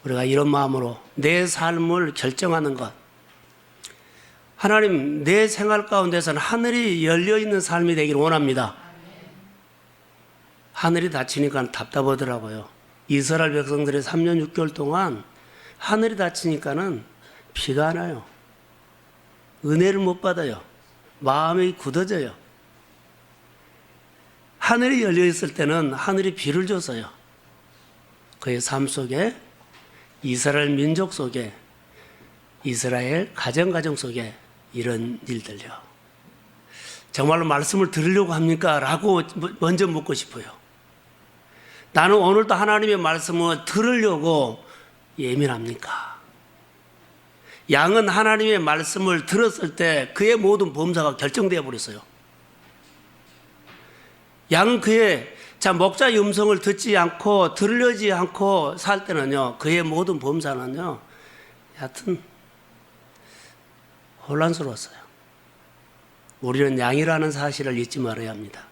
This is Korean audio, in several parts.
우리가 이런 마음으로 내 삶을 결정하는 것, 하나님 내 생활 가운데서는 하늘이 열려있는 삶이 되기를 원합니다. 하늘이 닫히니까 답답하더라고요. 이스라엘 백성들이 3년 6개월 동안 하늘이 닫히니까는 비가 안 와요. 은혜를 못 받아요. 마음이 굳어져요. 하늘이 열려있을 때는 하늘이 비를 줬어요. 그의 삶 속에, 이스라엘 민족 속에, 이스라엘 가정 속에 이런 일들요. 정말로 말씀을 들으려고 합니까? 라고 먼저 묻고 싶어요. 나는 오늘도 하나님의 말씀을 들으려고 예민합니까? 양은 하나님의 말씀을 들었을 때 그의 모든 범사가 결정되어 버렸어요. 양은 그의 목자의 음성을 듣지 않고 들으려지 않고 살 때는요, 그의 모든 범사는요, 하여튼 혼란스러웠어요. 우리는 양이라는 사실을 잊지 말아야 합니다.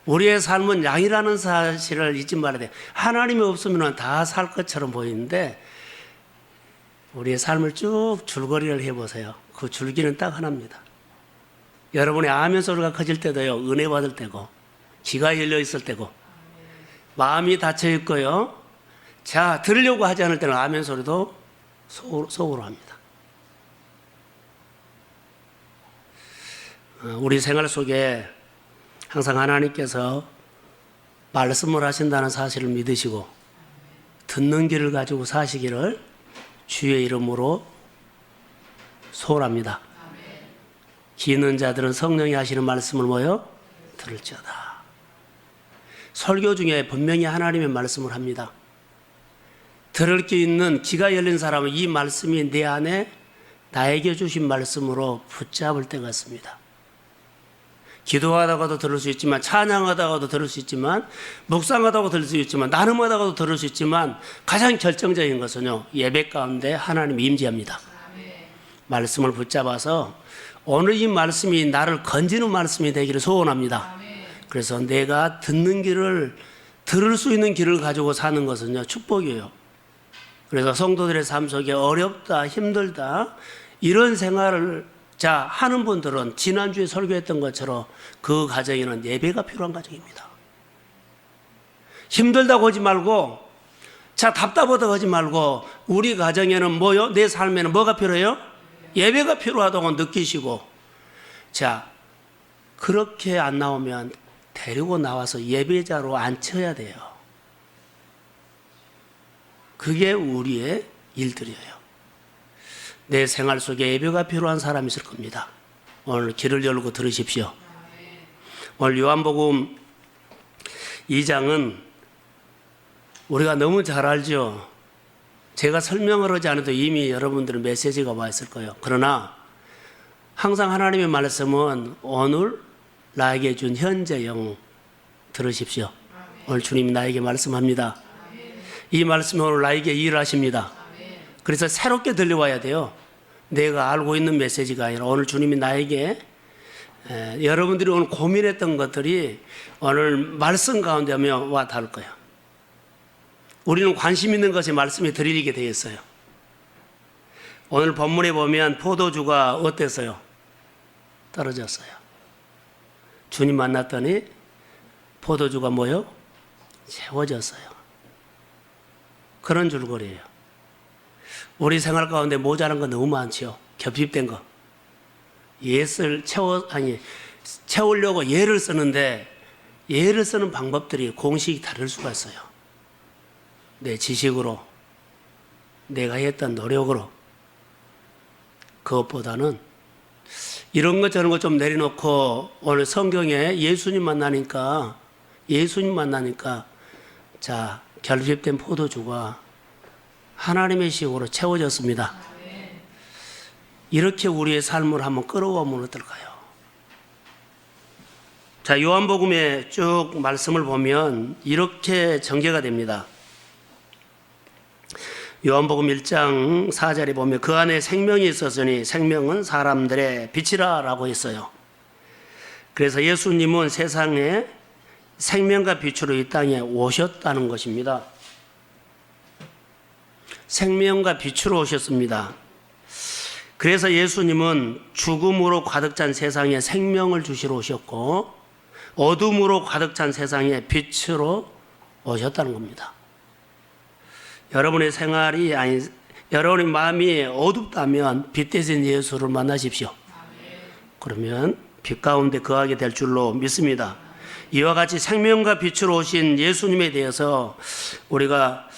우리의 삶은 양이라는 사실을 잊지 말아야 돼요. 하나님이 없으면 다 살 것처럼 보이는데 우리의 삶을 쭉 줄거리를 해보세요. 그 줄기는 딱 하나입니다. 여러분의 아멘 소리가 커질 때도요, 은혜 받을 때고, 귀가 열려 있을 때고, 마음이 닫혀 있고요, 자, 들으려고 하지 않을 때는 아멘 소리도 속으로 합니다. 우리 생활 속에 항상 하나님께서 말씀을 하신다는 사실을 믿으시고 듣는 길을 가지고 사시기를 주의 이름으로 소원합니다. 귀 있는 자들은 성령이 하시는 말씀을 뭐요? 들을지어다. 설교 중에 분명히 하나님의 말씀을 합니다. 들을 게 있는 귀가 열린 사람은 이 말씀이 내 안에 나에게 주신 말씀으로 붙잡을 때가 있습니다. 기도하다가도 들을 수 있지만, 찬양하다가도 들을 수 있지만, 묵상하다가도 들을 수 있지만, 나눔하다가도 들을 수 있지만, 가장 결정적인 것은요, 예배 가운데 하나님이 임재합니다. 말씀을 붙잡아서 오늘 이 말씀이 나를 건지는 말씀이 되기를 소원합니다. 그래서 내가 듣는 길을, 들을 수 있는 길을 가지고 사는 것은요, 축복이에요. 그래서 성도들의 삶 속에 어렵다, 힘들다, 이런 생활을 하는 분들은 지난주에 설교했던 것처럼 그 가정에는 예배가 필요한 가정입니다. 힘들다고 하지 말고, 답답하다고 하지 말고, 우리 가정에는 뭐요? 내 삶에는 뭐가 필요해요? 예배가 필요하다고 느끼시고, 그렇게 안 나오면 데리고 나와서 예배자로 앉혀야 돼요. 그게 우리의 일들이에요. 내 생활 속에 예배가 필요한 사람이 있을 겁니다. 오늘 귀를 열고 들으십시오. 오늘 요한복음 2장은 우리가 너무 잘 알죠. 제가 설명을 하지 않아도 이미 여러분들은 메시지가 와 있을 거예요. 그러나 항상 하나님의 말씀은 오늘 나에게 준 현재 영웅 들으십시오. 오늘 주님이 나에게 말씀합니다. 이 말씀이 오늘 나에게 일하십니다. 그래서 새롭게 들려와야 돼요. 내가 알고 있는 메시지가 아니라 오늘 주님이 나에게 여러분들이 오늘 고민했던 것들이 오늘 말씀 가운데 와 닿을 거예요. 우리는 관심 있는 것에 말씀이 들리게 되어 있어요. 오늘 본문에 보면 포도주가 어땠어요? 떨어졌어요. 주님 만났더니 포도주가 뭐요? 채워졌어요. 그런 줄거리예요. 우리 생활 가운데 모자란 거 너무 많죠. 겹집된 거. 채우려고 예를 쓰는데 예를 쓰는 방법들이 공식이 다를 수가 있어요. 내 지식으로, 내가 했던 노력으로. 그것보다는 이런 것 저런 것 좀 내려놓고 오늘 성경에 예수님 만나니까 결핍된 포도주가 하나님의 식으로 채워졌습니다. 이렇게 우리의 삶을 한번 끌어오면 어떨까요? 요한복음에 쭉 말씀을 보면 이렇게 전개가 됩니다. 요한복음 1장 4절에 보면 그 안에 생명이 있었으니 생명은 사람들의 빛이라 라고 했어요. 그래서 예수님은 세상에 생명과 빛으로 이 땅에 오셨다는 것입니다. 생명과 빛으로 오셨습니다. 그래서 예수님은 죽음으로 가득 찬 세상에 생명을 주시러 오셨고 어둠으로 가득 찬 세상에 빛으로 오셨다는 겁니다. 여러분의 생활이 여러분의 마음이 어둡다면 빛 대신 예수를 만나십시오. 그러면 빛 가운데 거하게 될 줄로 믿습니다. 이와 같이 생명과 빛으로 오신 예수님에 대해서 우리가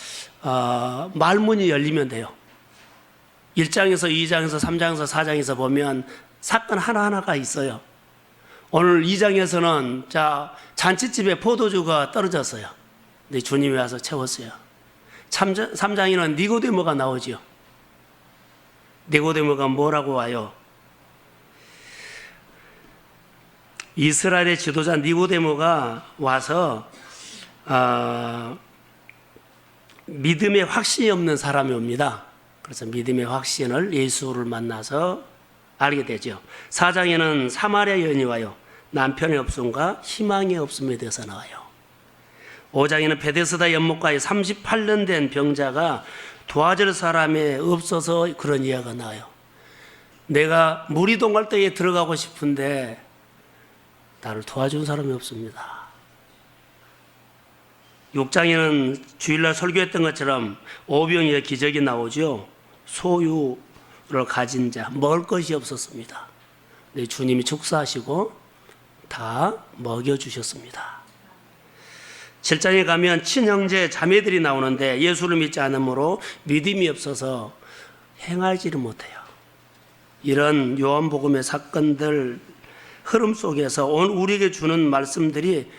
말문이 열리면 돼요. 1장에서 2장에서 3장에서 4장에서 보면 사건 하나하나가 있어요. 오늘 2장에서는 잔치집에 포도주가 떨어졌어요. 근데 주님이 와서 채웠어요. 3장에는 니고데모가 나오죠. 니고데모가 뭐라고 와요? 이스라엘의 지도자 니고데모가 와서 믿음의 확신이 없는 사람이 옵니다. 그래서 믿음의 확신을 예수를 만나서 알게 되죠. 4장에는 사마리아 여인이 와요. 남편의 없음과 희망의 없음에 대해서 나와요. 5장에는 베데스다 연못가에 38년 된 병자가 도와줄 사람이 없어서 그런 이야기가 나와요. 내가 물이 동갈대에 들어가고 싶은데 나를 도와준 사람이 없습니다. 6장에는 주일날 설교했던 것처럼 오병이의 기적이 나오죠. 소유를 가진 자, 먹을 것이 없었습니다. 근데 주님이 축사하시고 다 먹여주셨습니다. 7장에 가면 친형제 자매들이 나오는데 예수를 믿지 않으므로 믿음이 없어서 행하지를 못해요. 이런 요한복음의 사건들 흐름 속에서 오늘 우리에게 주는 말씀들이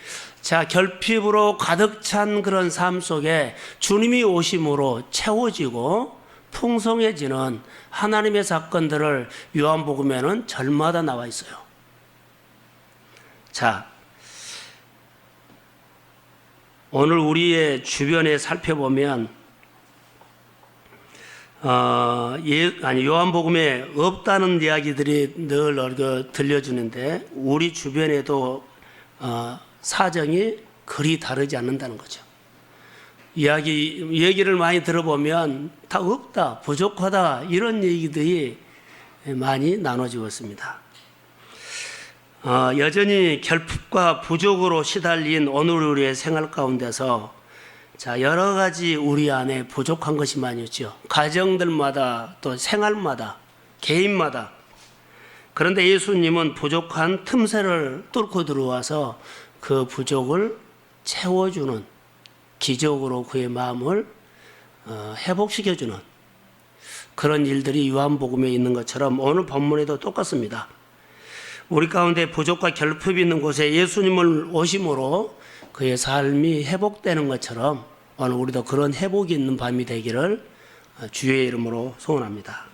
결핍으로 가득 찬 그런 삶 속에 주님이 오심으로 채워지고 풍성해지는 하나님의 사건들을 요한복음에는 절마다 나와 있어요. 오늘 우리의 주변에 살펴보면 요한복음에 없다는 이야기들이 늘 들려주는데 우리 주변에도 사정이 그리 다르지 않는다는 거죠. 얘기를 많이 들어보면 다 없다, 부족하다 이런 얘기들이 많이 나눠지고 있습니다. 여전히 결핍과 부족으로 시달린 오늘 우리의 생활 가운데서 여러 가지 우리 안에 부족한 것이 많이 있죠. 가정들마다 또 생활마다 개인마다. 그런데 예수님은 부족한 틈새를 뚫고 들어와서 그 부족을 채워주는 기적으로 그의 마음을 회복시켜주는 그런 일들이 요한복음에 있는 것처럼 오늘 본문에도 똑같습니다. 우리 가운데 부족과 결핍이 있는 곳에 예수님을 오심으로 그의 삶이 회복되는 것처럼 오늘 우리도 그런 회복이 있는 밤이 되기를 주의 이름으로 소원합니다.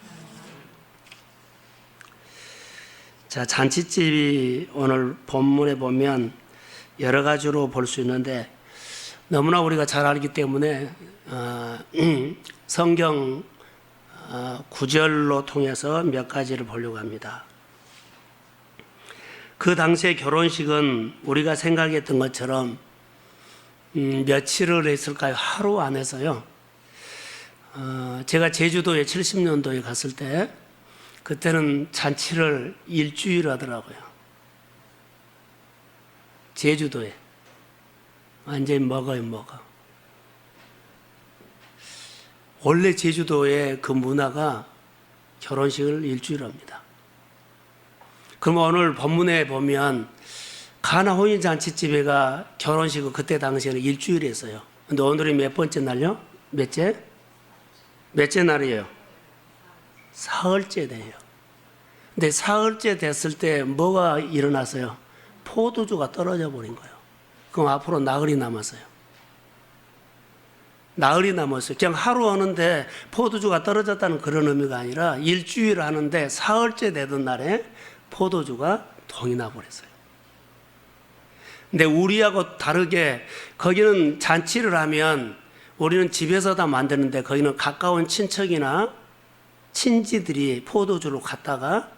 잔치집이 오늘 본문에 보면 여러 가지로 볼 수 있는데 너무나 우리가 잘 알기 때문에 성경 구절로 통해서 몇 가지를 보려고 합니다. 그 당시의 결혼식은 우리가 생각했던 것처럼 며칠을 했을까요? 하루 안에서요. 제가 제주도에 70년도에 갔을 때 그때는 잔치를 일주일 하더라고요. 제주도에 완전히 먹어. 원래 제주도의 그 문화가 결혼식을 일주일 합니다. 그럼 오늘 본문에 보면 가나 혼인 잔치집에가 결혼식을 그때 당시에는 일주일 했어요. 근데 오늘이 몇 번째 날요? 몇째 날이에요? 사흘째 돼요. 근데 사흘째 됐을 때 뭐가 일어났어요? 포도주가 떨어져 버린 거예요. 그럼 앞으로 나흘이 남았어요. 그냥 하루 하는데 포도주가 떨어졌다는 그런 의미가 아니라 일주일 하는데 사흘째 되던 날에 포도주가 동이 나버렸어요. 근데 우리하고 다르게 거기는 잔치를 하면 우리는 집에서 다 만드는데 거기는 가까운 친척이나 친지들이 포도주를 갖다가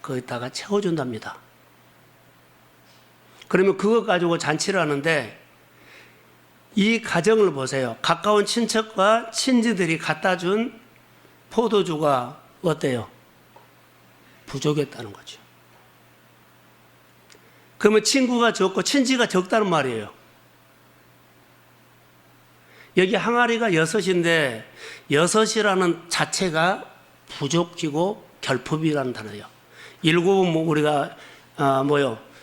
거기다가 채워준답니다. 그러면 그거 가지고 잔치를 하는데 이 가정을 보세요. 가까운 친척과 친지들이 갖다 준 포도주가 어때요? 부족했다는 거죠. 그러면 친구가 적고 친지가 적다는 말이에요. 여기 항아리가 6인데 6이라는 자체가 부족이고 결핍이라는 단어예요. 7은 우리가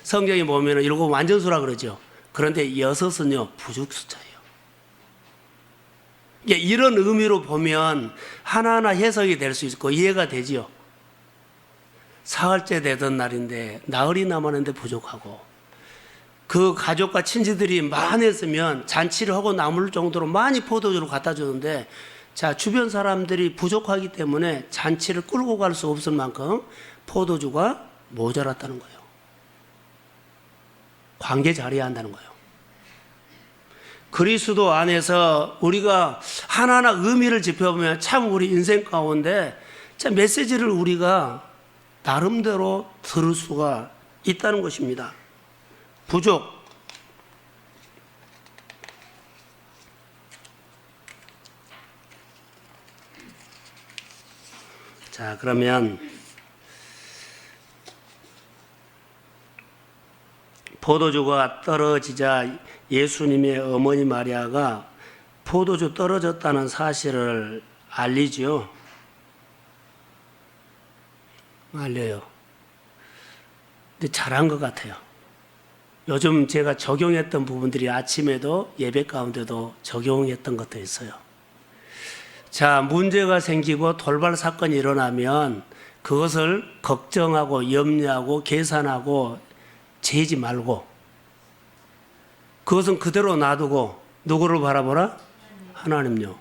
성경에 보면 7은 완전수라 그러죠. 그런데 6은요 부족 숫자예요. 이런 의미로 보면 하나하나 해석이 될 수 있고 이해가 되지요. 사흘째 되던 날인데 나흘이 남았는데 부족하고, 그 가족과 친지들이 많았으면 잔치를 하고 남을 정도로 많이 포도주를 갖다 주는데, 자, 주변 사람들이 부족하기 때문에 잔치를 끌고 갈 수 없을 만큼 포도주가 모자랐다는 거예요. 관계 자리해야 한다는 거예요. 그리스도 안에서 우리가 하나하나 의미를 짚어보면 참 우리 인생 가운데 참 메시지를 우리가 나름대로 들을 수가 있다는 것입니다. 부족. 자, 그러면 포도주가 떨어지자 예수님의 어머니 마리아가 포도주 떨어졌다는 사실을 알리죠. 알려요. 근데 잘한 것 같아요. 요즘 제가 적용했던 부분들이 아침에도 예배 가운데도 적용했던 것도 있어요. 자, 문제가 생기고 돌발 사건이 일어나면 그것을 걱정하고 염려하고 계산하고 재지 말고 그것은 그대로 놔두고 누구를 바라보라? 하나님요.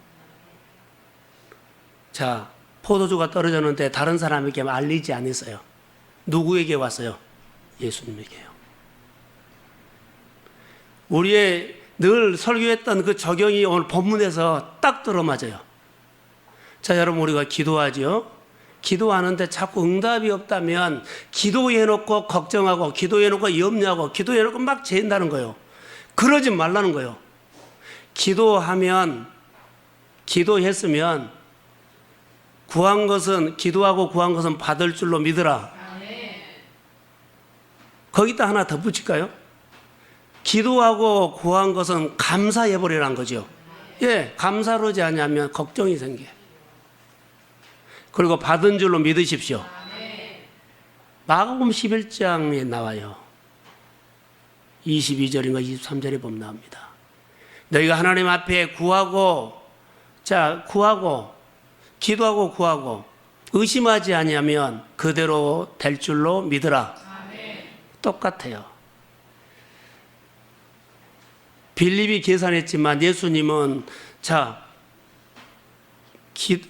자, 포도주가 떨어졌는데 다른 사람에게 알리지 않았어요. 누구에게 왔어요? 예수님에게요. 우리의 늘 설교했던 그 적용이 오늘 본문에서 딱 들어맞아요. 자, 여러분, 우리가 기도하죠. 기도하는데 자꾸 응답이 없다면 기도해놓고 걱정하고 기도해놓고 염려하고 기도해놓고 막 재인다는 거예요. 그러지 말라는 거예요. 기도했으면 기도하고 구한 것은 받을 줄로 믿으라. 거기다 하나 덧붙일까요? 기도하고 구한 것은 감사해버리라는 거죠. 예, 감사로 하지 않으면 걱정이 생겨. 그리고 받은 줄로 믿으십시오. 마가복음 11장에 나와요. 22절인가 23절에 보면 나옵니다. 너희가 하나님 앞에 구하고 기도하고 구하고 의심하지 아니하면 그대로 될 줄로 믿으라. 똑같아요. 빌립이 계산했지만 예수님은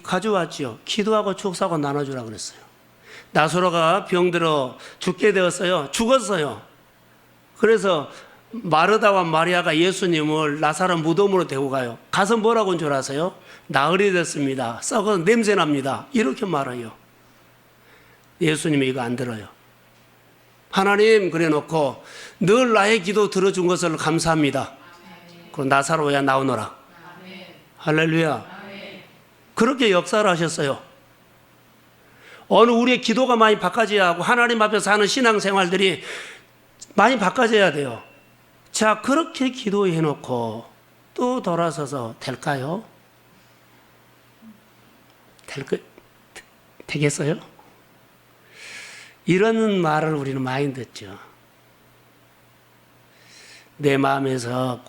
가져왔죠. 기도하고 축사하고 나눠주라 그랬어요. 나사로가 병들어 죽게 되었어요. 죽었어요. 그래서 마르다와 마리아가 예수님을 나사로 무덤으로 데리고 가요. 가서 뭐라고 한 줄 아세요? 나흘이 됐습니다. 썩어서 냄새납니다. 이렇게 말해요. 예수님이 이거 안 들어요. 하나님 그래 놓고 늘 나의 기도 들어준 것을 감사합니다. 그럼 나사로야 나오너라. 할렐루야. 그렇게 역사를 하셨어요. 어느 우리의 기도가 많이 바꿔져야 하고 하나님 앞에서 하는 신앙생활들이 많이 바꿔져야 돼요. 자, 그렇게 기도해놓고 또 돌아서서 될까요? 되겠어요? 이런 말을 우리는 많이 듣죠. 내 마음에서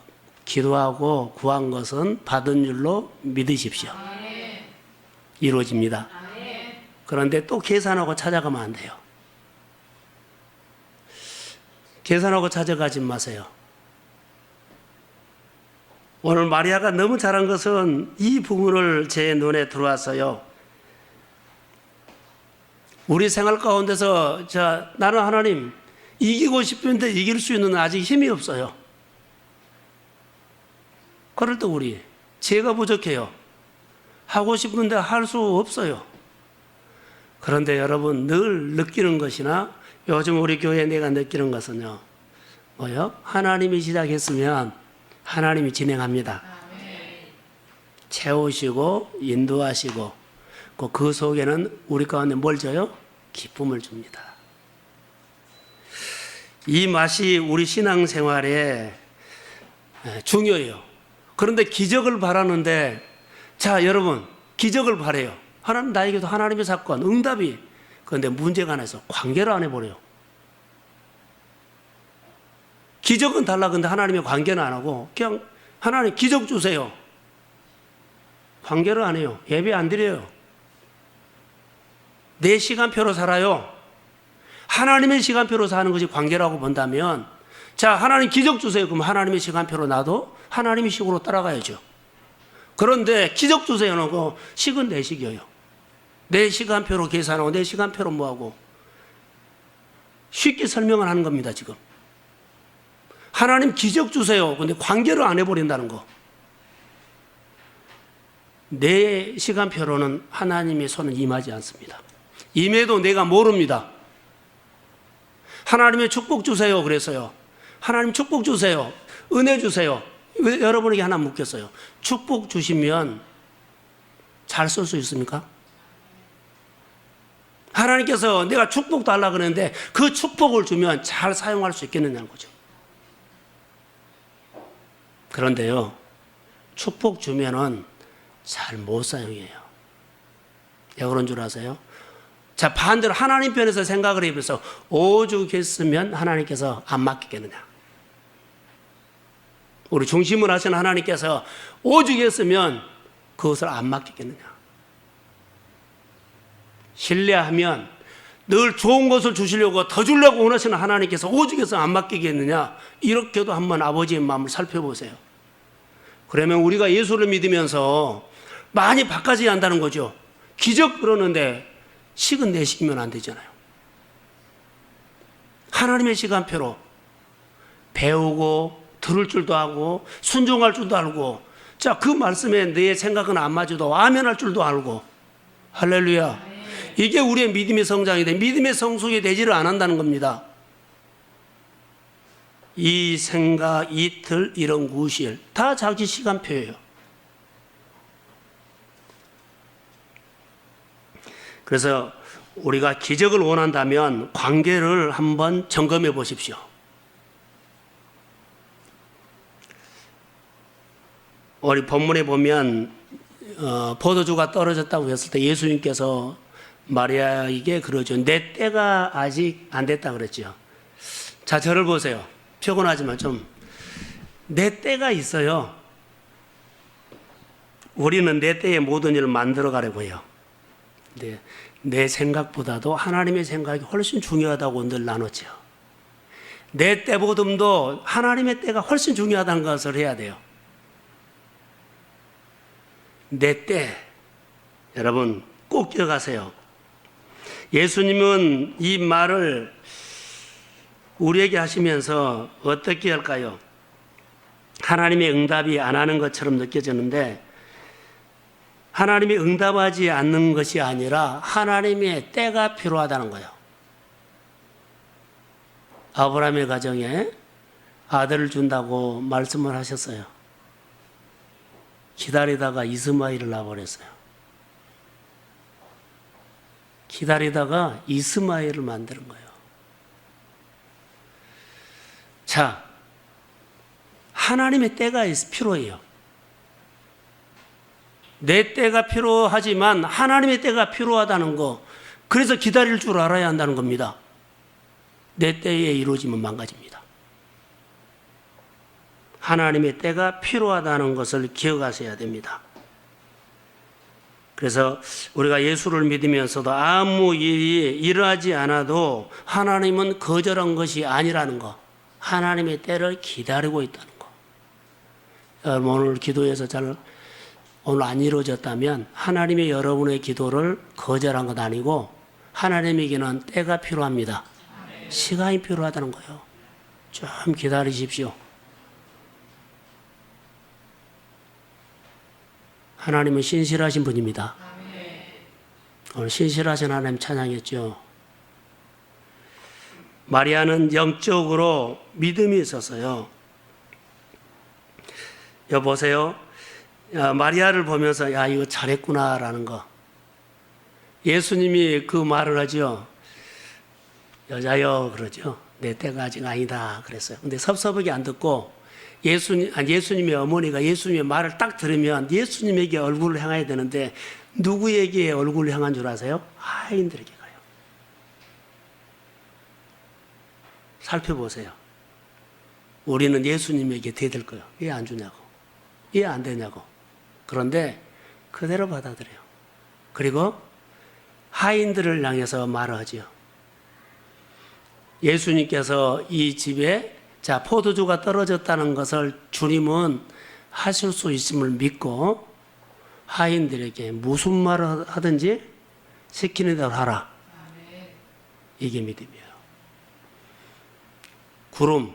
기도하고 구한 것은 받은 줄로 믿으십시오. 이루어집니다. 그런데 또 계산하고 찾아가면 안 돼요. 계산하고 찾아가지 마세요. 오늘 마리아가 너무 잘한 것은 이 부분을 제 눈에 들어왔어요. 우리 생활 가운데서 나는 하나님 이기고 싶은데 이길 수 있는 아직 힘이 없어요. 그럴 때 제가 부족해요. 하고 싶은데 할 수 없어요. 그런데 여러분 늘 느끼는 것이나 요즘 우리 교회 내가 느끼는 것은요. 하나님이 시작했으면 하나님이 진행합니다. 채우시고 인도하시고 그 속에는 우리 가운데 뭘 줘요? 기쁨을 줍니다. 이 맛이 우리 신앙생활에 중요해요. 그런데 기적을 바라는데, 자 여러분, 기적을 바래요. 하나님 나에게도 하나님의 사건 응답이, 그런데 문제가 하나 있어. 관계를 안 해버려요. 기적은 달라. 근데 하나님의 관계는 안 하고 그냥 하나님 기적 주세요. 관계를 안 해요. 예배 안 드려요. 내 시간표로 살아요. 하나님의 시간표로 사는 것이 관계라고 본다면, 자 하나님 기적 주세요. 그럼 하나님의 시간표로 나도 하나님의 식으로 따라가야죠. 그런데 기적 주세요 하고 식은 내 식이에요. 내 시간표로 계산하고 내 시간표로 뭐하고, 쉽게 설명을 하는 겁니다. 지금 하나님 기적 주세요. 근데 관계를 안 해버린다는 거. 내 시간표로는 하나님의 손은 임하지 않습니다. 임해도 내가 모릅니다. 하나님의 축복 주세요 그랬어요. 하나님 축복 주세요. 은혜 주세요. 여러분에게 하나 묻겠어요. 축복 주시면 잘 쓸 수 있습니까? 하나님께서 내가 축복 달라 그러는데 그 축복을 주면 잘 사용할 수 있겠느냐는 거죠. 그런데요, 축복 주면은 잘 못 사용해요. 왜 그런 줄 아세요? 자, 반대로 하나님 편에서 생각을 해보면서 오죽했으면 하나님께서 안 맡기겠느냐. 우리 중심을 하신 하나님께서 오죽했으면 그것을 안 맡기겠느냐. 신뢰하면 늘 좋은 것을 주시려고 더 주려고 원하시는 하나님께서 오죽해서 안 맡기겠느냐. 이렇게도 한번 아버지의 마음을 살펴보세요. 그러면 우리가 예수를 믿으면서 많이 바꿔져야 한다는 거죠. 기적 그러는데 식은 내 식이면 안 되잖아요. 하나님의 시간표로 배우고 들을 줄도 알고 순종할 줄도 알고, 자, 그 말씀에 내 생각은 안 맞아도 아멘할 줄도 알고. 할렐루야. 이게 우리의 믿음의 성장이 돼. 믿음의 성숙이 되지를 않는다는 겁니다. 이 생각, 이틀, 이런 구실 다 자기 시간표예요. 그래서 우리가 기적을 원한다면 관계를 한번 점검해 보십시오. 우리 본문에 보면 포도주가 떨어졌다고 했을 때 예수님께서 마리아에게 그러죠. 내 때가 아직 안 됐다 그랬죠. 자, 저를 보세요. 피곤하지만 좀 내 때가 있어요. 우리는 내 때의 모든 일을 만들어 가려고 해요. 근데 내 생각보다도 하나님의 생각이 훨씬 중요하다고 늘 나눴죠. 내 때보듬도 하나님의 때가 훨씬 중요하다는 것을 해야 돼요. 내 때, 여러분 꼭 기억하세요. 예수님은 이 말을 우리에게 하시면서 어떻게 할까요? 하나님의 응답이 안 하는 것처럼 느껴지는데, 하나님이 응답하지 않는 것이 아니라 하나님의 때가 필요하다는 거예요. 아브라함의 가정에 아들을 준다고 말씀을 하셨어요. 기다리다가 이스마엘을 낳아버렸어요. 기다리다가 이스마엘을 만드는 거예요. 자, 하나님의 때가 필요해요. 내 때가 필요하지만 하나님의 때가 필요하다는 거, 그래서 기다릴 줄 알아야 한다는 겁니다. 내 때에 이루어지면 망가집니다. 하나님의 때가 필요하다는 것을 기억하셔야 됩니다. 그래서 우리가 예수를 믿으면서도 아무 일이 일어나지 않아도 하나님은 거절한 것이 아니라는 거, 하나님의 때를 기다리고 있다는 거. 여러분 오늘 기도에서 오늘 안 이루어졌다면 하나님의 여러분의 기도를 거절한 것 아니고 하나님에게는 때가 필요합니다. 시간이 필요하다는 거예요. 좀 기다리십시오. 하나님은 신실하신 분입니다. 오늘 신실하신 하나님 찬양했죠. 마리아는 영적으로 믿음이 있었어요. 여보세요. 마리아를 보면서 야 이거 잘했구나라는 거. 예수님이 그 말을 하죠. 여자여 그러죠. 내 때가 아직 아니다 그랬어요. 근데 섭섭하게 안 듣고 예수님의 어머니가 예수님의 말을 딱 들으면 예수님에게 얼굴을 향해야 되는데 누구에게 얼굴을 향한 줄 아세요? 하인들에게 가요. 살펴보세요. 우리는 예수님에게 대들 거예요. 왜 안 주냐고. 왜 안 되냐고. 그런데 그대로 받아들여요. 그리고 하인들을 향해서 말을 하지요. 예수님께서 이 집에 포도주가 떨어졌다는 것을 주님은 하실 수 있음을 믿고 하인들에게 무슨 말을 하든지 시키는 대로 하라. 이게 믿음이에요. 구름,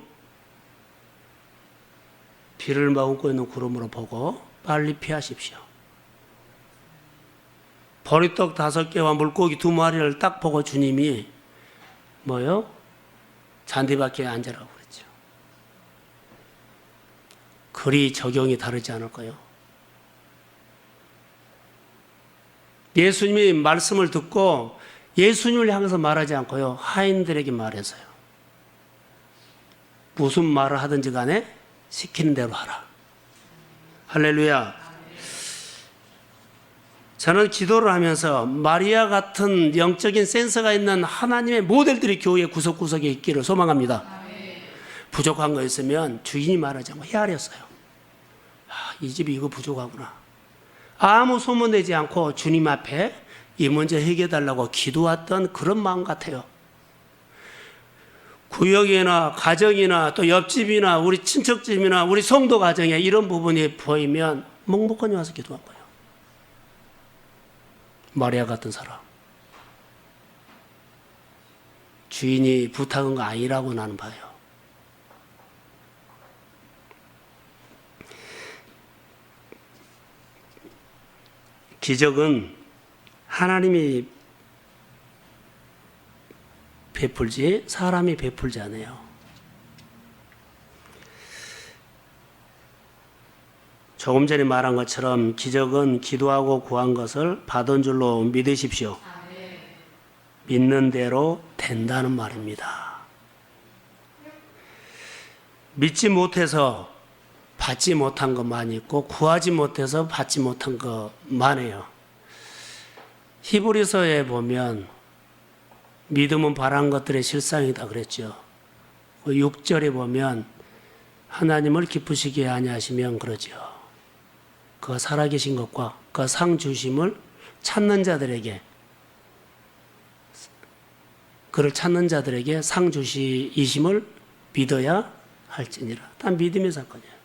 비를 머금고 있는 구름으로 보고 빨리 피하십시오. 보리떡 5개와 물고기 2마리를 딱 보고 주님이 뭐요? 잔디밭에 앉으라고 그랬죠. 그리 적용이 다르지 않을까요? 예수님이 말씀을 듣고 예수님을 향해서 말하지 않고요. 하인들에게 말해서요. 무슨 말을 하든지 간에 시키는 대로 하라. 할렐루야. 저는 기도를 하면서 마리아 같은 영적인 센서가 있는 하나님의 모델들이 교회 구석구석에 있기를 소망합니다. 부족한 거 있으면 주인이 말하지 않고 헤아렸어요. 이 집이 이거 부족하구나. 아무 소문내지 않고 주님 앞에 이 문제 해결해달라고 기도했던 그런 마음 같아요. 구역이나 가정이나 또 옆집이나 우리 친척집이나 우리 성도 가정에 이런 부분이 보이면 묵묵히 와서 기도한 거예요. 마리아 같은 사람. 주인이 부탁한 거 아니라고 나는 봐요. 기적은 하나님이 베풀지 사람이 베풀지 않아요. 조금 전에 말한 것처럼 기적은 기도하고 구한 것을 받은 줄로 믿으십시오. 믿는 대로 된다는 말입니다. 믿지 못해서 받지 못한 것만 있고 구하지 못해서 받지 못한 것만 해요. 히브리서에 보면 믿음은 바란 것들의 실상이다 그랬죠. 6절에 보면 하나님을 기쁘시게 아니하시면 그러죠. 그 살아계신 것과 그 상 주심을 찾는 자들에게 그를 찾는 자들에게 상 주시이심을 믿어야 할지니라. 다 믿음의 사건이에요.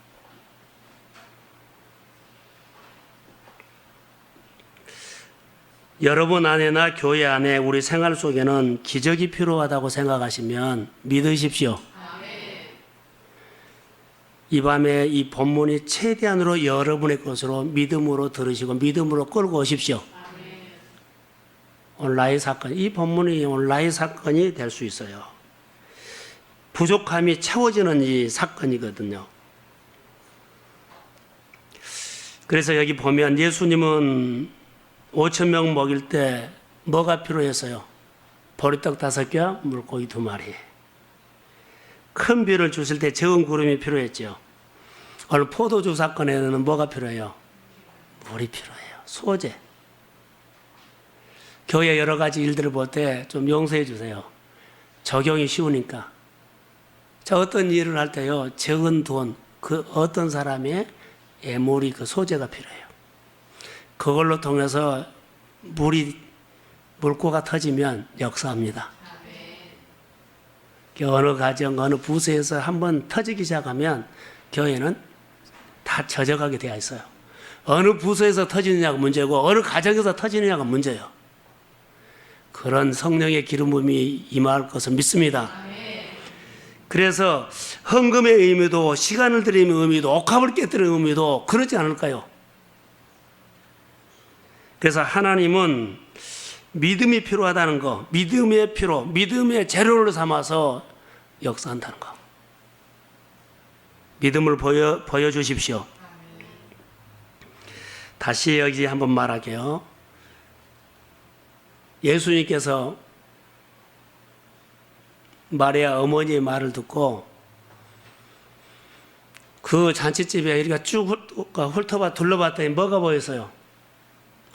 여러분 안에나 교회 안에 우리 생활 속에는 기적이 필요하다고 생각하시면 믿으십시오. 이 밤에 이 본문이 최대한으로 여러분의 것으로 믿음으로 들으시고 믿음으로 끌고 오십시오. 온라인 사건, 이 본문이 온라인 사건이 될 수 있어요. 부족함이 채워지는 이 사건이거든요. 그래서 여기 보면 예수님은 5,000명 먹일 때 뭐가 필요했어요? 보리떡 5개와 물고기 2마리. 큰 비를 주실 때 적은 구름이 필요했죠. 오늘 포도주 사건에는 뭐가 필요해요? 물이 필요해요. 소재. 교회 여러 가지 일들을 볼 때 좀 용서해 주세요. 적용이 쉬우니까. 저 어떤 일을 할 때요, 적은 돈, 그 어떤 사람의 애물이 그 소재가 필요해요. 그걸로 통해서 물고가 터지면 역사합니다. 어느 가정, 어느 부서에서 한번 터지기 시작하면 교회는 다 젖어가게 되어 있어요. 어느 부서에서 터지느냐가 문제고 어느 가정에서 터지느냐가 문제예요. 그런 성령의 기름 부음이 임할 것을 믿습니다. 그래서 헌금의 의미도 시간을 드리는 의미도 옥합을 깨뜨리는 의미도 그러지 않을까요? 그래서 하나님은 믿음이 필요하다는 거, 믿음의 필요, 믿음의 재료를 삼아서 역사한다는 거. 믿음을 보여주십시오. 다시 여기 한번 말할게요. 예수님께서 마리아 어머니의 말을 듣고 그 잔치집에 이렇게 쭉 훑어봐 둘러봤더니 뭐가 보였어요?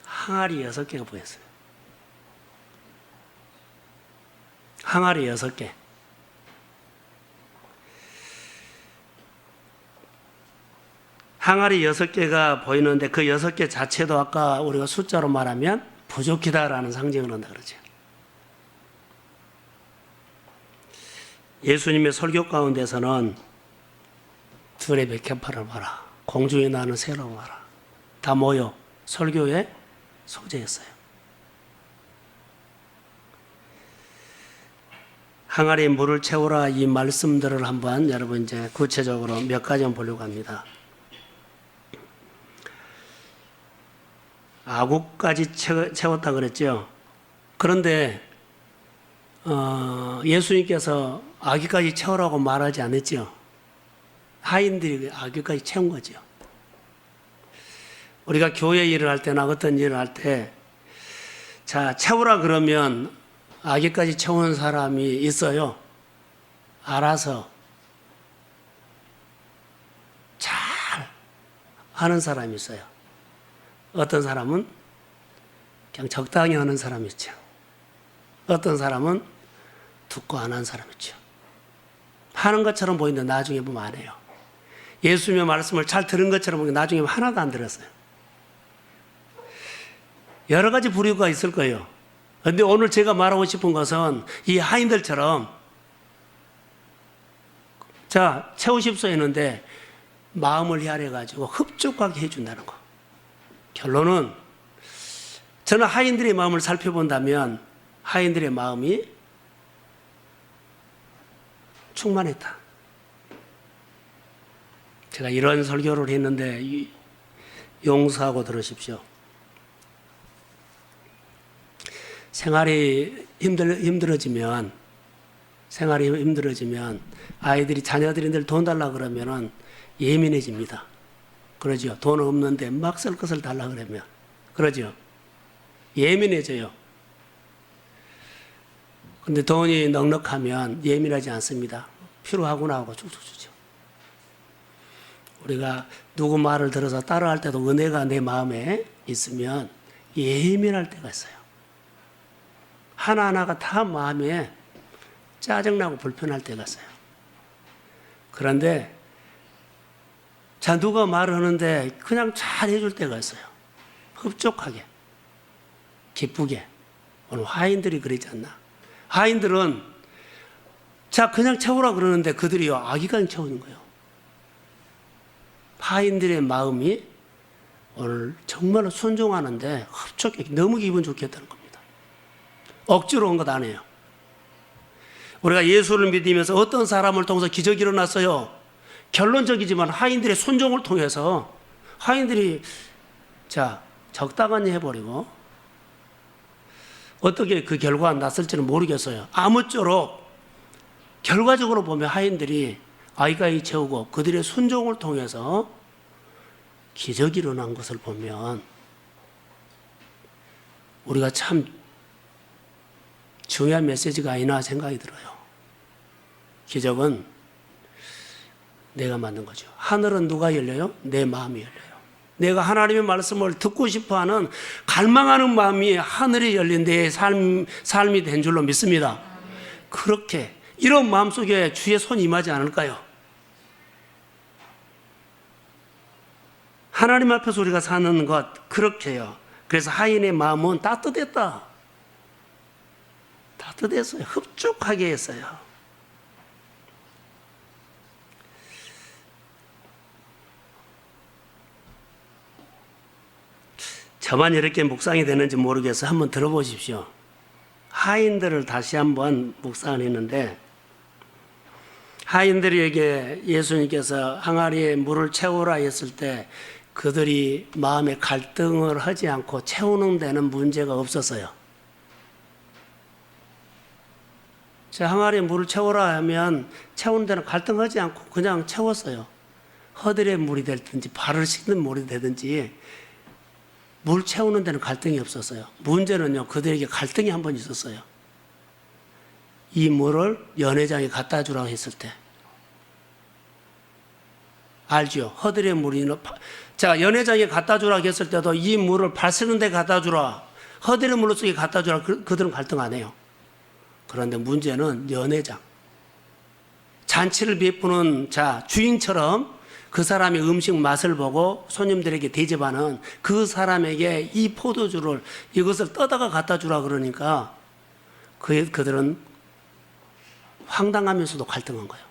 항아리 6개가 보였어요. 항아리 6개. 항아리 6개가 보이는데 그 6개 자체도 아까 우리가 숫자로 말하면 부족하다라는 상징을 한다 그러죠. 예수님의 설교 가운데서는 들의 백합화를 봐라, 공중에 나는 새를 봐라, 다 모여 설교의 소재였어요. 항아리에 물을 채우라 이 말씀들을 한번 여러분 이제 구체적으로 몇 가지만 보려고 합니다. 아구까지 채웠다 그랬죠. 그런데 예수님께서 아기까지 채우라고 말하지 않았죠. 하인들이 아기까지 채운 거죠. 우리가 교회 일을 할 때나 어떤 일을 할 때, 자, 채우라 그러면 아기까지 채운 사람이 있어요. 알아서 잘 하는 사람이 있어요. 어떤 사람은 그냥 적당히 하는 사람이 있죠. 어떤 사람은 듣고 안 한 사람이 있죠. 하는 것처럼 보이는데 나중에 보면 안 해요. 예수님의 말씀을 잘 들은 것처럼 보이는데 나중에 하나도 안 들었어요. 여러 가지 부류가 있을 거예요. 그런데 오늘 제가 말하고 싶은 것은 이 하인들처럼 자, 채우십소 했는데 마음을 헤아려가지고 흡족하게 해준다는 거. 결론은 저는 하인들의 마음을 살펴본다면 하인들의 마음이 충만했다. 제가 이런 설교를 했는데 용서하고 들으십시오. 생활이 힘들어지면 아이들이 자녀들인들 돈 달라 그러면은 예민해집니다. 그러죠. 돈 없는데 막 쓸 것을 달라 그러면 그러죠. 예민해져요. 근데 돈이 넉넉하면 예민하지 않습니다. 필요하구나 하고 쭉쭉 주죠. 우리가 누구 말을 들어서 따라할 때도 은혜가 내 마음에 있으면 예민할 때가 있어요. 하나하나가 다 마음에 짜증나고 불편할 때가 있어요. 그런데 자, 누가 말을 하는데 그냥 잘 해줄 때가 있어요. 흡족하게, 기쁘게. 오늘 하인들이 그러지 않나? 하인들은 자, 그냥 채우라 그러는데 그들이 아기까지 채우는 거예요. 하인들의 마음이 오늘 정말로 순종하는데 흡족해, 너무 기분 좋겠다는 겁니다. 억지로 온 것 아니에요. 우리가 예수를 믿으면서 어떤 사람을 통해서 기적이 일어났어요. 결론적이지만 하인들의 순종을 통해서 하인들이 자, 적당한 일 해버리고 어떻게 그 결과가 났을지는 모르겠어요. 아무쪼록 결과적으로 보면 하인들이 아이까지 채우고 그들의 순종을 통해서 기적이 일어난 것을 보면 우리가 참 중요한 메시지가 아니나 생각이 들어요. 기적은 내가 만든 거죠. 하늘은 누가 열려요? 내 마음이 열려요. 내가 하나님의 말씀을 듣고 싶어하는 갈망하는 마음이 하늘이 열린 내 삶이 된 줄로 믿습니다. 그렇게 이런 마음속에 주의 손이 임하지 않을까요? 하나님 앞에서 우리가 사는 것 그렇게요. 그래서 하인의 마음은 따뜻했다. 따뜻했어요. 흡족하게 했어요. 저만 이렇게 묵상이 되는지 모르겠어요. 한번 들어보십시오. 하인들을 다시 한번 묵상을 했는데 하인들에게 예수님께서 항아리에 물을 채우라 했을 때 그들이 마음에 갈등을 하지 않고 채우는 데는 문제가 없었어요. 항아리에 물을 채우라 하면 채우는 데는 갈등하지 않고 그냥 채웠어요. 허들의 물이 되든지 발을 씻는 물이 되든지 물 채우는 데는 갈등이 없었어요. 문제는요, 그들에게 갈등이 한 번 있었어요. 이 물을 연회장에 갖다 주라고 했을 때. 알죠? 허들의 물이, 자, 연회장에 갖다 주라고 했을 때도 이 물을 발 쓰는 데 갖다 주라. 허들의 물로 쓰게 갖다 주라. 그들은 갈등 안 해요. 그런데 문제는 연회장. 잔치를 베푸는 자, 주인처럼 그 사람의 음식 맛을 보고 손님들에게 대접하는 그 사람에게 이 포도주를 이것을 떠다가 갖다 주라 그러니까 그들은 황당하면서도 갈등한 거예요.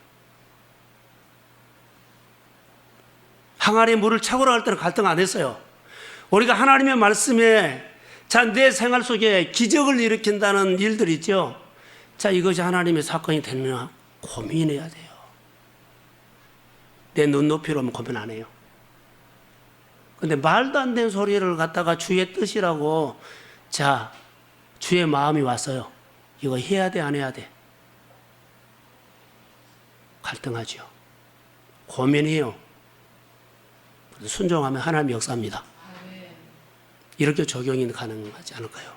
항아리에 물을 채우라 할 때는 갈등 안 했어요. 우리가 하나님의 말씀에 자, 내 생활 속에 기적을 일으킨다는 일들 있죠. 자, 이것이 하나님의 사건이 되느냐 고민해야 돼요. 내 눈높이로는 고민 안 해요. 근데 말도 안 되는 소리를 갖다가 주의 뜻이라고, 자, 주의 마음이 왔어요. 이거 해야 돼, 안 해야 돼? 갈등하죠. 고민해요. 순종하면 하나님의 역사입니다. 이렇게 적용이 가능하지 않을까요?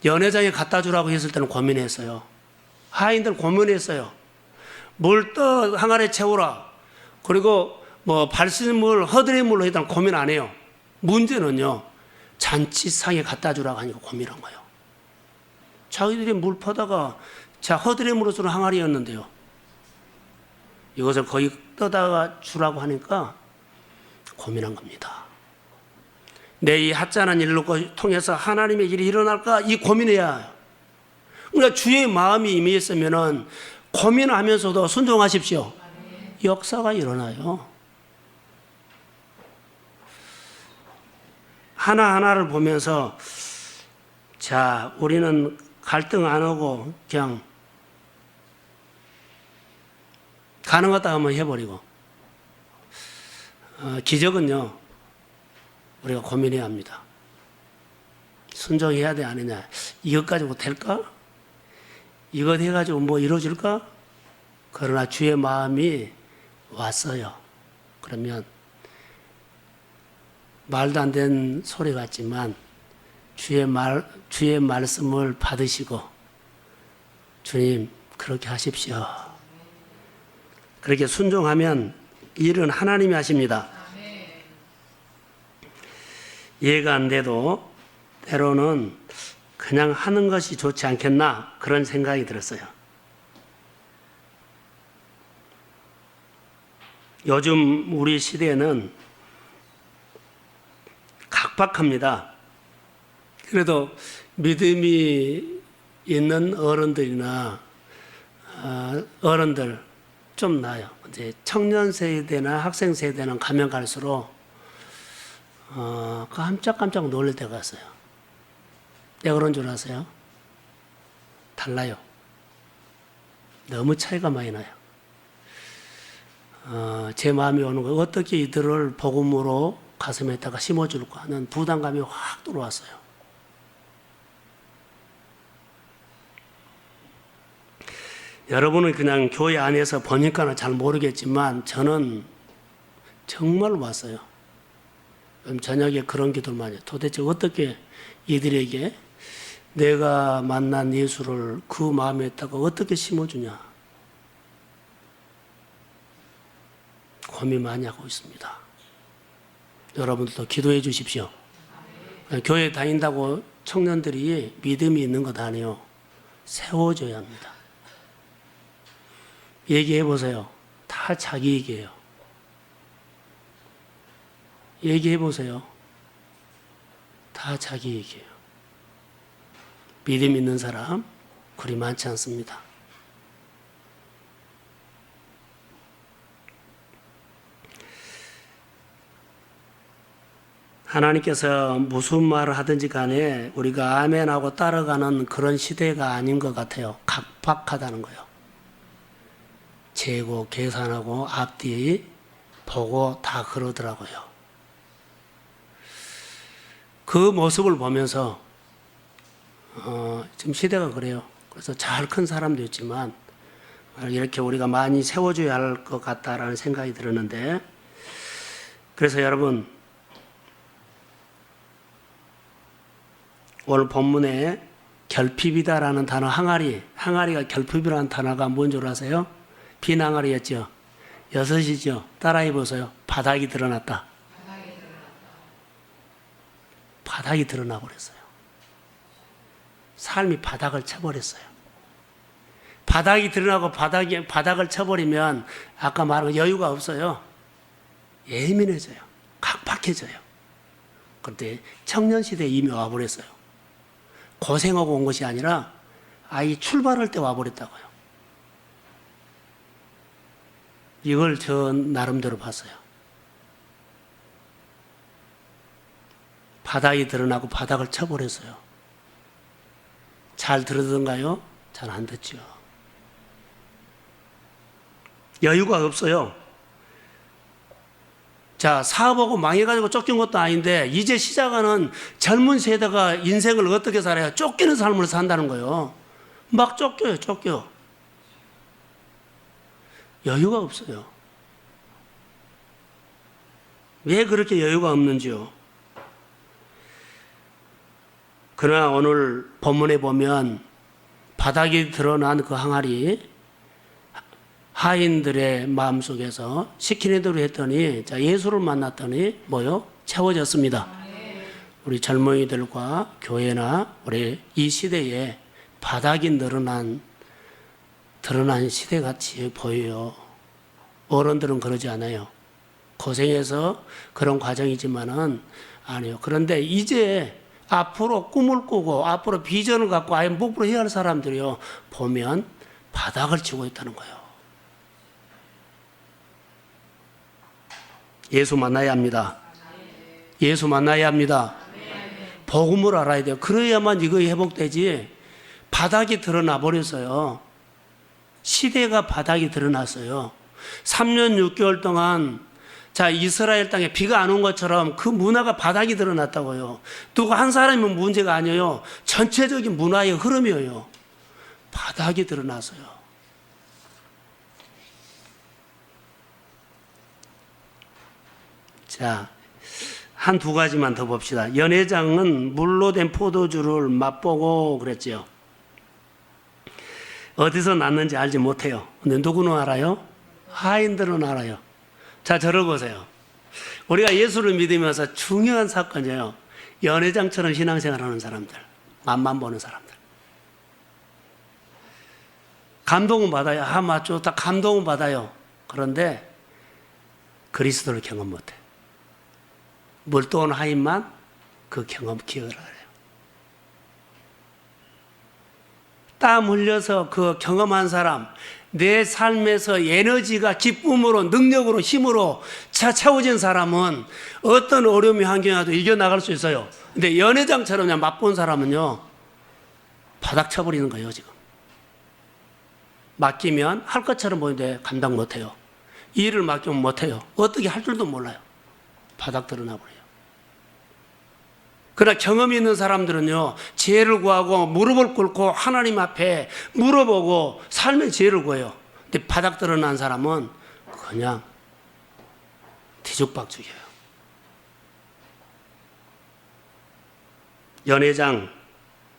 연회장에 갖다 주라고 했을 때는 고민했어요. 하인들 고민했어요. 물 떠 항아리에 채우라. 그리고 뭐 발신 물, 허들의 물로 일단 고민 안 해요. 문제는요, 잔치상에 갖다 주라고 하니까 고민한 거예요. 자기들이 물 퍼다가 자, 허들의 물로 쓰는 항아리였는데요. 이것을 거의 떠다가 주라고 하니까 고민한 겁니다. 내 이 하찮은 일로 통해서 하나님의 일이 일어날까? 이 고민해야 해요. 그러니까 주의 마음이 임했으면은 고민하면서도 순종하십시오. 역사가 일어나요. 하나하나를 보면서 자, 우리는 갈등 안 하고 그냥 가능하다 하면 해버리고 기적은요, 우리가 고민해야 합니다. 순종해야 돼, 안 하냐. 이것 가지고 될까? 이것 해가지고 뭐 이루어질까? 그러나 주의 마음이 왔어요. 그러면 말도 안 되는 소리 같지만 주의 말씀을 받으시고 주님 그렇게 하십시오. 그렇게 순종하면 일은 하나님이 하십니다. 이해가 안 돼도 때로는 그냥 하는 것이 좋지 않겠나 그런 생각이 들었어요. 요즘 우리 시대는 각박합니다. 그래도 믿음이 있는 어른들이나 어른들 좀 나아요. 이제 청년 세대나 학생 세대는 가면 갈수록 깜짝깜짝 놀랄 때가 있어요. 왜 그런 줄 아세요? 달라요. 너무 차이가 많이 나요. 제 마음이 오는 거예요. 어떻게 이들을 복음으로 가슴에다가 심어줄까 하는 부담감이 확 들어왔어요. 여러분은 그냥 교회 안에서 보니까는 잘 모르겠지만 저는 정말 왔어요. 저녁에 그런 기도를 많이 해요. 도대체 어떻게 이들에게 내가 만난 예수를 그 마음에다가 어떻게 심어주냐. 고민 많이 하고 있습니다. 여러분들도 기도해 주십시오. 교회 다닌다고 청년들이 믿음이 있는 것 아니에요. 세워줘야 합니다. 얘기해 보세요. 다 자기 얘기예요. 얘기해 보세요. 다 자기 얘기예요. 믿음 있는 사람 그리 많지 않습니다. 하나님께서 무슨 말을 하든지 간에 우리가 아멘하고 따라가는 그런 시대가 아닌 것 같아요. 각박하다는 거예요. 재고 계산하고 앞뒤 보고 다 그러더라고요. 그 모습을 보면서 지금 시대가 그래요. 그래서 잘 큰 사람도 있지만 이렇게 우리가 많이 세워줘야 할 것 같다라는 생각이 들었는데, 그래서 여러분, 오늘 본문에 결핍이다라는 단어 항아리가 결핍이라는 단어가 뭔 줄 아세요? 빈 항아리였죠. 6이죠. 따라해 보세요. 바닥이 드러났다. 바닥이 드러나 버렸어요. 삶이 바닥을 쳐버렸어요. 바닥이 드러나고 바닥을 쳐버리면 아까 말한 여유가 없어요. 예민해져요. 각박해져요. 그런데 청년시대에 이미 와버렸어요. 고생하고 온 것이 아니라 아이 출발할 때 와버렸다고요. 이걸 저 나름대로 봤어요. 바닥이 드러나고 바닥을 쳐버렸어요. 잘 들으던가요? 잘 안 듣죠. 여유가 없어요. 자, 사업하고 망해가지고 쫓긴 것도 아닌데 이제 시작하는 젊은 세대가 인생을 어떻게 살아야 쫓기는 삶을 산다는 거예요. 막 쫓겨. 여유가 없어요. 왜 그렇게 여유가 없는지요? 그러나 오늘 본문에 보면 바닥이 드러난 그 항아리, 하인들의 마음속에서 시키는 대로 했더니, 자, 예수를 만났더니 뭐요? 채워졌습니다. 우리 젊은이들과 교회나 우리 이 시대에 바닥이 드러난 시대같이 보여요. 어른들은 그러지 않아요. 고생해서 그런 과정이지만은 아니요. 그런데 이제 앞으로 꿈을 꾸고 앞으로 비전을 갖고 아예 목표로 해야 할 사람들이요. 보면 바닥을 치고 있다는 거예요. 예수 만나야 합니다. 예수 만나야 합니다. 복음을 알아야 돼요. 그래야만 이거 회복되지. 바닥이 드러나 버렸어요. 시대가 바닥이 드러났어요. 3년 6개월 동안 자, 이스라엘 땅에 비가 안 온 것처럼 그 문화가 바닥이 드러났다고요. 누구 한 사람이면 문제가 아니에요. 전체적인 문화의 흐름이에요. 바닥이 드러나서요. 자, 한 두 가지만 더 봅시다. 연회장은 물로 된 포도주를 맛보고 그랬죠. 어디서 났는지 알지 못해요. 근데 누구는 알아요? 하인들은 알아요. 자, 저를 보세요. 우리가 예수를 믿으면서 중요한 사건이에요. 연회장처럼 신앙생활하는 사람들, 맛만 보는 사람들. 감동은 받아요. 아, 맞죠. 다 감동은 받아요. 그런데 그리스도를 경험 못해. 물도온 하인만 그 경험 기억을 해요. 땀 흘려서 그 경험한 사람, 내 삶에서 에너지가 기쁨으로, 능력으로, 힘으로 채워진 사람은 어떤 어려움이 환경이라도 이겨나갈 수 있어요. 근데 연회장처럼 그냥 맛본 사람은요, 바닥 쳐버리는 거예요, 지금. 맡기면 할 것처럼 보이는데 감당 못해요. 일을 맡기면 못해요. 어떻게 할 줄도 몰라요. 바닥 드러나버려요. 그러나 경험이 있는 사람들은요, 지혜를 구하고 무릎을 꿇고 하나님 앞에 물어보고 삶의 지혜를 구해요. 근데 바닥 드러난 사람은 그냥 뒤죽박죽이에요.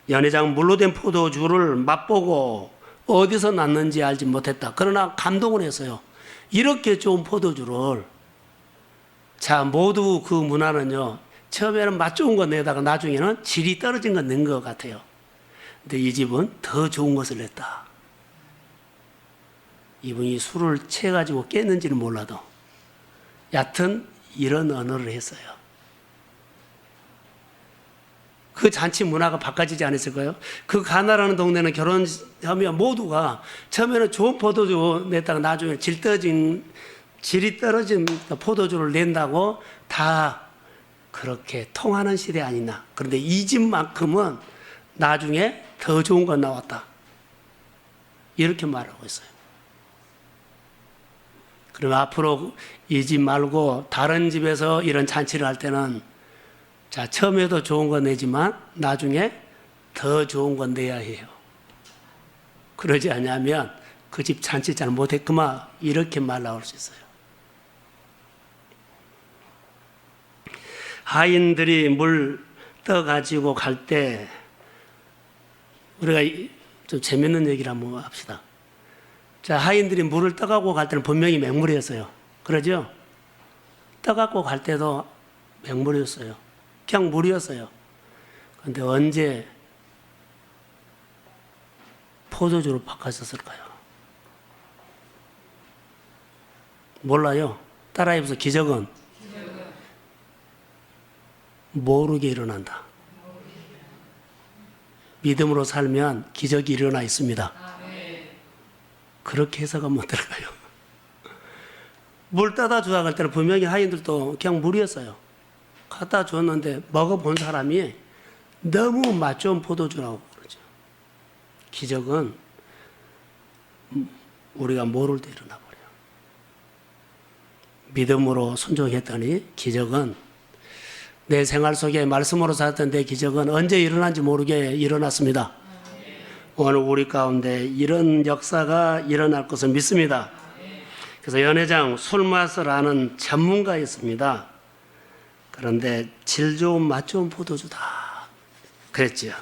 연회장 물로 된 포도주를 맛보고 어디서 났는지 알지 못했다. 그러나 감동을 했어요. 이렇게 좋은 포도주를, 자, 모두 그 문화는요, 처음에는 맛 좋은 거 내다가 나중에는 질이 떨어진 거 낸 것 같아요. 근데 이 집은 더 좋은 것을 냈다. 이분이 술을 취해가지고 깼는지는 몰라도 여하튼 이런 언어를 했어요. 그 잔치 문화가 바꿔지지 않았을까요? 그 가나라는 동네는 결혼하면 모두가 처음에는 좋은 포도주 냈다가 나중에 질이 떨어진 포도주를 낸다고 다 그렇게 통하는 시대 아니나. 그런데 이 집만큼은 나중에 더 좋은 건 나왔다. 이렇게 말하고 있어요. 그럼 앞으로 이 집 말고 다른 집에서 이런 잔치를 할 때는, 자, 처음에도 좋은 거 내지만 나중에 더 좋은 건 내야 해요. 그러지 않으면 그 집 잔치 잘 못했구만, 이렇게 말 나올 수 있어요. 하인들이 물 떠가지고 갈 때 우리가 좀 재밌는 얘기를 한번 합시다. 자, 하인들이 물을 떠가고 갈 때는 분명히 맹물이었어요. 그러죠? 떠갖고 갈 때도 맹물이었어요. 그냥 물이었어요. 그런데 언제 포도주로 바뀌었을까요? 몰라요. 따라해보세요. 기적은 모르게 일어난다. 믿음으로 살면 기적이 일어나 있습니다. 그렇게 해석하면 어떨까요? 물 떠다 주다 갈 때는 분명히 하인들도 그냥 물이었어요. 갖다 줬는데 먹어본 사람이 너무 맛 좋은 포도주라고 그러죠. 기적은 우리가 모를 때 일어나 버려요. 믿음으로 순종했더니 기적은 내 생활 속에 말씀으로 살았던 내 기적은 언제 일어난지 모르게 일어났습니다. 오늘 우리 가운데 이런 역사가 일어날 것을 믿습니다. 그래서 연회장 술 맛을 아는 전문가였습니다. 그런데 질 좋은 맛 좋은 포도주다 그랬지요.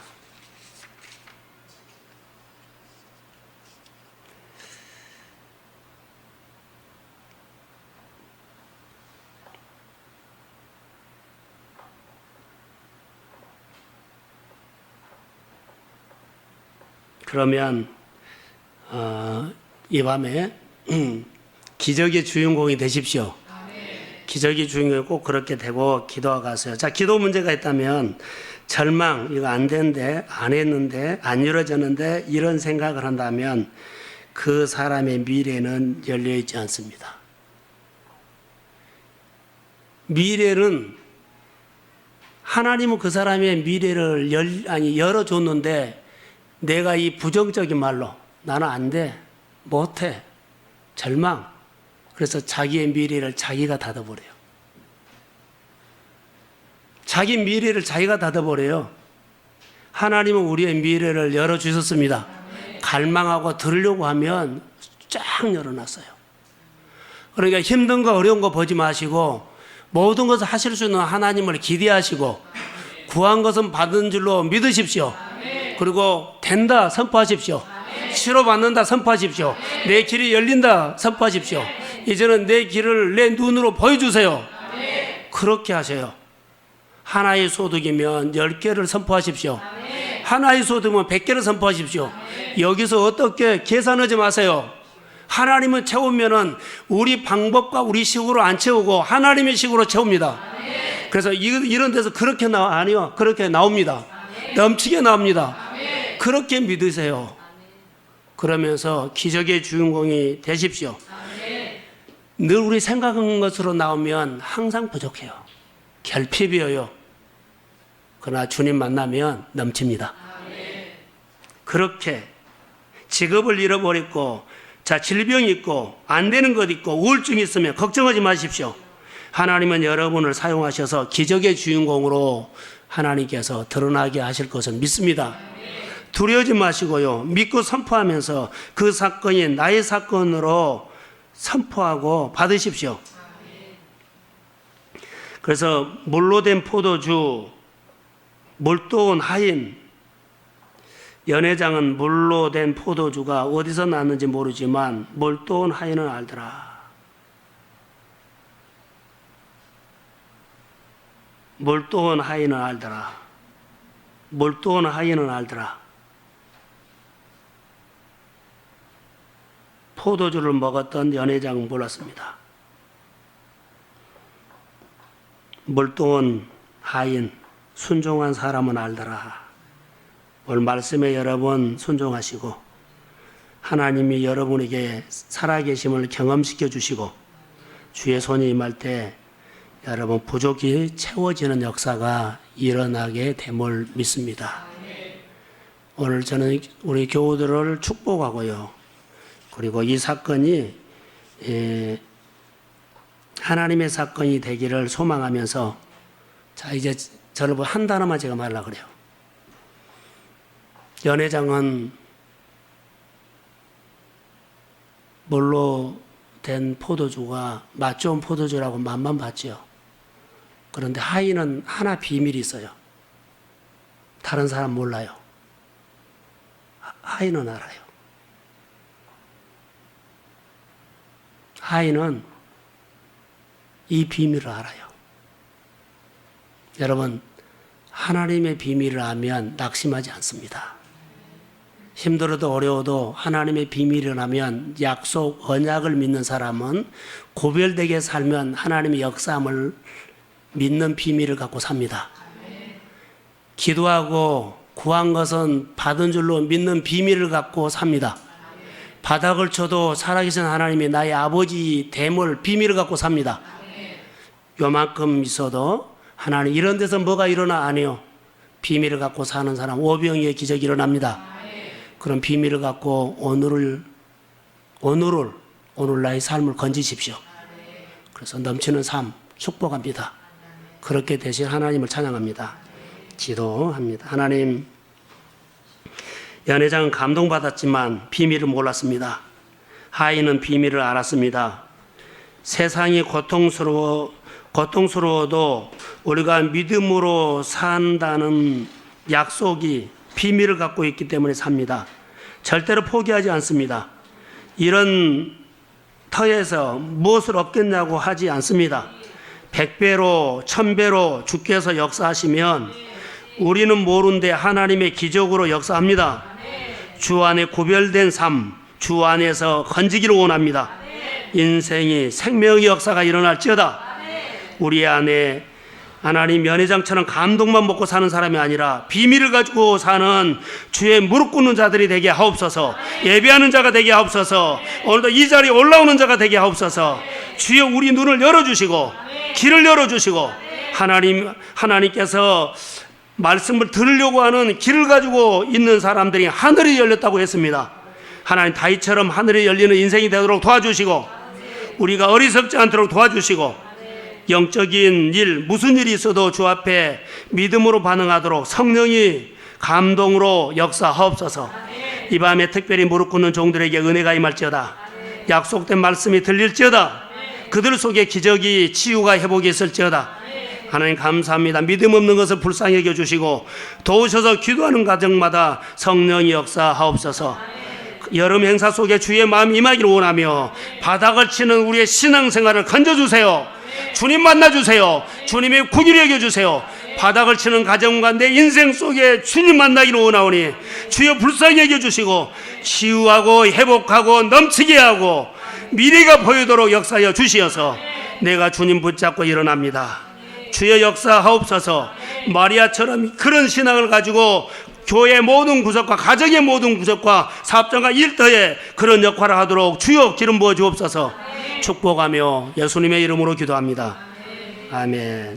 그러면 이 밤에 기적의 주인공이 되십시오. 기적의 주인공이 꼭 그렇게 되고 기도하가세요. 자, 기도 문제가 있다면 절망, 이거 안 되는데, 안 했는데, 안 이루어졌는데 이런 생각을 한다면 그 사람의 미래는 열려있지 않습니다. 미래는 하나님은 그 사람의 미래를 열어줬는데 내가 이 부정적인 말로 나는 안 돼, 못 해, 절망. 그래서 자기의 미래를 자기가 닫아버려요. 자기 미래를 자기가 닫아버려요. 하나님은 우리의 미래를 열어주셨습니다. 갈망하고 들으려고 하면 쫙 열어놨어요. 그러니까 힘든 거 어려운 거 보지 마시고 모든 것을 하실 수 있는 하나님을 기대하시고 구한 것은 받은 줄로 믿으십시오. 그리고 된다 선포하십시오. 치료받는다 선포하십시오. 내 길이 열린다 선포하십시오. 이제는 내 길을 내 눈으로 보여주세요. 그렇게 하세요. 하나의 소득이면 10개를 선포하십시오. 하나의 소득이면 100개를 선포하십시오. 여기서 어떻게 계산하지 마세요. 하나님은 채우면은 우리 방법과 우리 식으로 안 채우고 하나님의 식으로 채웁니다. 그래서 이런 데서 그렇게 아니요. 그렇게 나옵니다. 넘치게 나옵니다. 그렇게 믿으세요. 그러면서 기적의 주인공이 되십시오. 늘 우리 생각한 것으로 나오면 항상 부족해요. 결핍이에요. 그러나 주님 만나면 넘칩니다. 그렇게 직업을 잃어버렸고, 자, 질병이 있고, 안 되는 것 있고, 우울증이 있으면 걱정하지 마십시오. 하나님은 여러분을 사용하셔서 기적의 주인공으로 하나님께서 드러나게 하실 것을 믿습니다. 두려워하지 마시고요. 믿고 선포하면서 그 사건이 나의 사건으로 선포하고 받으십시오. 그래서 물로 된 포도주, 물도온 하인, 연회장은 물로 된 포도주가 어디서 났는지 모르지만 물도온 하인은 알더라. 물도온 하인은 알더라. 물도온 하인은 알더라. 포도주를 먹었던 연회장은 몰랐습니다. 물도온 하인, 순종한 사람은 알더라. 오늘 말씀에 여러분 순종하시고 하나님이 여러분에게 살아계심을 경험시켜 주시고 주의 손이 임할 때 여러분 부족이 채워지는 역사가 일어나게 됨을 믿습니다. 오늘 저는 우리 교우들을 축복하고요. 그리고 이 사건이 하나님의 사건이 되기를 소망하면서, 자, 이제 저를 한 단어만 제가 말하려고 그래요. 연회장은 물로 된 포도주가 맛 좋은 포도주라고 맛만 봤죠. 그런데 하인은 하나 비밀이 있어요. 다른 사람 몰라요. 하인은 알아요. 하인은 이 비밀을 알아요. 여러분, 하나님의 비밀을 알면 낙심하지 않습니다. 힘들어도 어려워도 하나님의 비밀을 알면 약속, 언약을 믿는 사람은 고별되게 살면 하나님의 역사함을 믿는 비밀을 갖고 삽니다. 기도하고 구한 것은 받은 줄로 믿는 비밀을 갖고 삽니다. 바닥을 쳐도 살아계신 하나님이 나의 아버지 됨을 비밀을 갖고 삽니다. 요만큼 있어도 하나님 이런 데서 뭐가 일어나 아니요. 비밀을 갖고 사는 사람 오병이의 기적이 일어납니다. 그런 비밀을 갖고 오늘 나의 삶을 건지십시오. 그래서 넘치는 삶 축복합니다. 그렇게 되신 하나님을 찬양합니다. 기도합니다. 하나님, 연회장은 감동받았지만 비밀을 몰랐습니다. 하인은 비밀을 알았습니다. 세상이 고통스러워도 우리가 믿음으로 산다는 약속이 비밀을 갖고 있기 때문에 삽니다. 절대로 포기하지 않습니다. 이런 터에서 무엇을 얻겠냐고 하지 않습니다. 100배로 1000배로 주께서 역사하시면 우리는 모르는데 하나님의 기적으로 역사합니다. 주 안에 구별된 삶, 주 안에서 건지기를 원합니다. 인생이 생명의 역사가 일어날지어다. 우리 안에 하나님 연회장처럼 감동만 먹고 사는 사람이 아니라 비밀을 가지고 사는 주의 무릎 꿇는 자들이 되게 하옵소서. 예배하는 자가 되게 하옵소서. 오늘도 이 자리에 올라오는 자가 되게 하옵소서. 주여 우리 눈을 열어주시고 길을 열어주시고 하나님께서 말씀을 들으려고 하는 길을 가지고 있는 사람들이 하늘이 열렸다고 했습니다. 하나님 다윗처럼 하늘이 열리는 인생이 되도록 도와주시고 우리가 어리석지 않도록 도와주시고 영적인 일 무슨 일이 있어도 주 앞에 믿음으로 반응하도록 성령이 감동으로 역사하옵소서. 이 밤에 특별히 무릎 꿇는 종들에게 은혜가 임할지어다. 약속된 말씀이 들릴지어다. 그들 속에 기적이 치유가 회복이 있을지어다. 하나님 감사합니다. 믿음 없는 것을 불쌍히 여겨주시고 도우셔서 기도하는 가정마다 성령이 역사하옵소서. 여름 행사 속에 주의 마음이 임하기를 원하며 바닥을 치는 우리의 신앙생활을 건져주세요. 주님 만나주세요. 주님의 구기를 여겨주세요. 바닥을 치는 가정 가운데 인생 속에 주님 만나기를 원하오니 주여 불쌍히 여겨주시고 치유하고 회복하고 넘치게 하고 미래가 보이도록 역사하여 주시어서 내가 주님 붙잡고 일어납니다. 주여 역사하옵소서. 마리아처럼 그런 신앙을 가지고 교회 모든 구석과 가정의 모든 구석과 사업장과 일터에 그런 역할을 하도록 주여 기름 부어 주옵소서. 축복하며 예수님의 이름으로 기도합니다. 아멘.